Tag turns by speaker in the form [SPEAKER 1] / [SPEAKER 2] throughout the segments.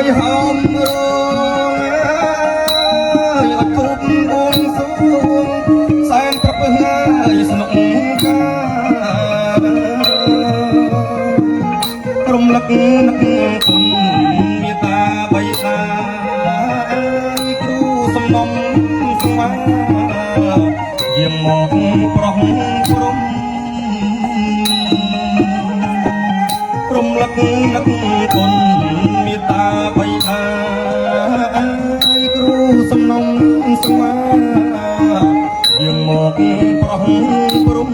[SPEAKER 1] យហមរងអត់គប់វងសួងសែនប្រពឹងហើយស្នុកការំលឹកនឹកគុណមេតាបៃតាគ្រូសំណុំស្មាយាងមកប្រោះព្រំរំលឹកនឹកគុណមេតាបៃតាគ្រូសំណុំស្មាយាងមកប្រោះព្រំ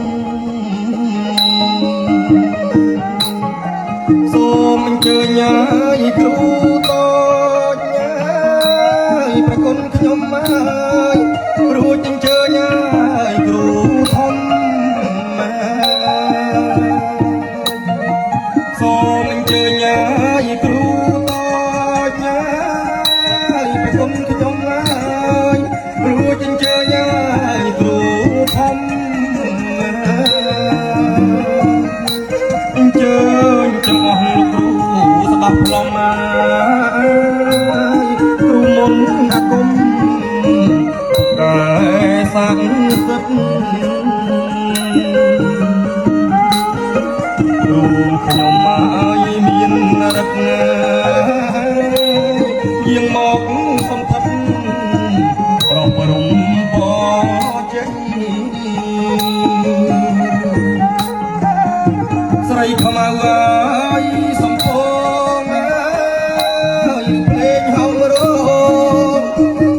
[SPEAKER 1] សូមអញ្ជើញឲ្យគ្រូតូចឲ្យប្រគុណខ្ញុំឲ្យរួចអញ្ជើញឲ្យគ្រូធំសូមអញ្ជើញឲ្យគ្រូតូចឲ្យប្រគុណខ្ញុំឲ្យរួចអញ្ជើញឲ្យគ្រូធំអញ្ជើញចំអស់លោកគ្រូស្ដាប់ផ្លំគ្រូមុនអាគមដែលសាក់សិទ្ធគ្រូខ្ញុំឲ្យមានរឹកយាងមកសំថិតប្រពរំបជ័យស្រីខ្មៅអើយសំពងអើយភ្លេងហោរង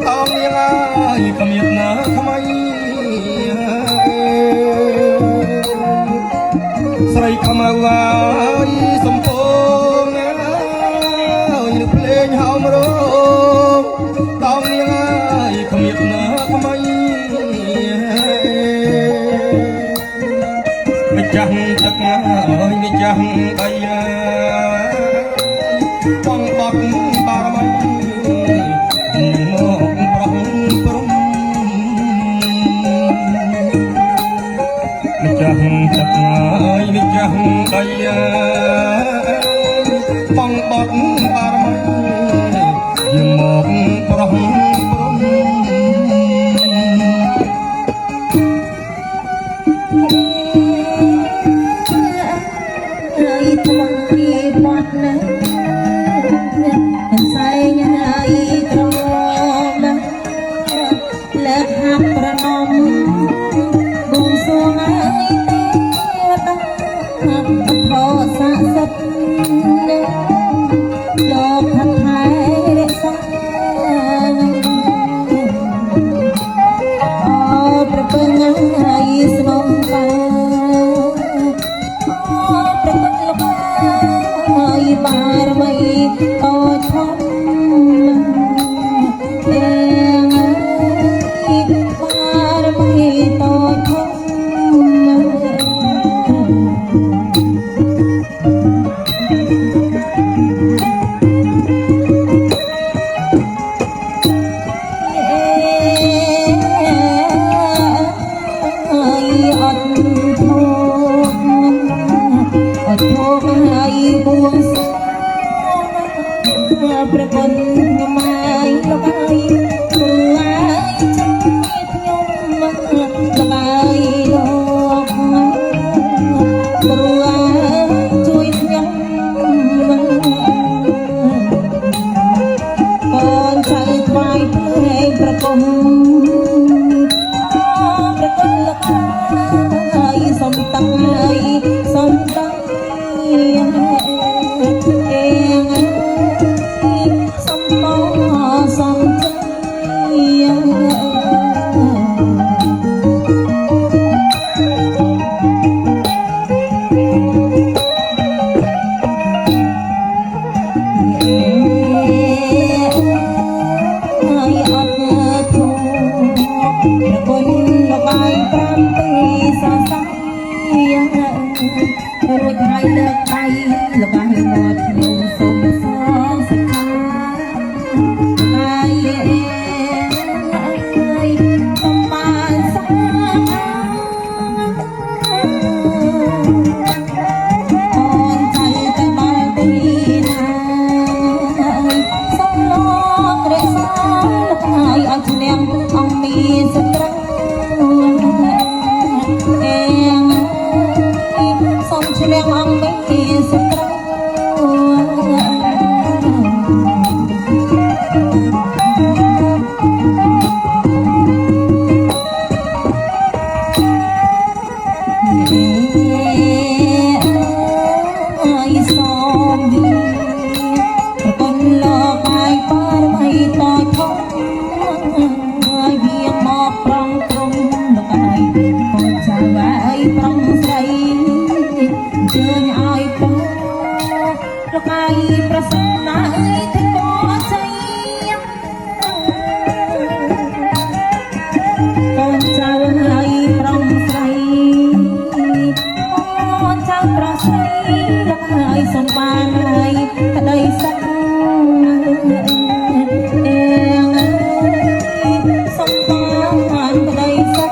[SPEAKER 1] តោងនាងអើយគ្មានណាថ្មីស្រីខ្មៅអើយសំពងអើយភ្លេងហោរងតោងនាងអើយគ្មានណាថ្មីម្ចាស់ទឹកអើយម្ចាស់ដីបងបត់បារមីមកប្រងព្រំម្ចាស់ទឹកអើយម្ចាស់ដីបងបត់បារមីយើងមកប្រងព្រំ
[SPEAKER 2] សំវាប្រគុណលោកបាយប៉រមីតធំហើយវាមកប្រងត្រង់លោកហើយកូនចៅហើយប្រងស្រីជើញឲ្យបងលោកហើយប្រសិទ្ធណាស់ទេបស្រីកូនចៅហើយប្រងស្រីកូនចៅប្រងស្រីលោកហើយសំបានហើយក្តីសុខសំបានក្តីសុខ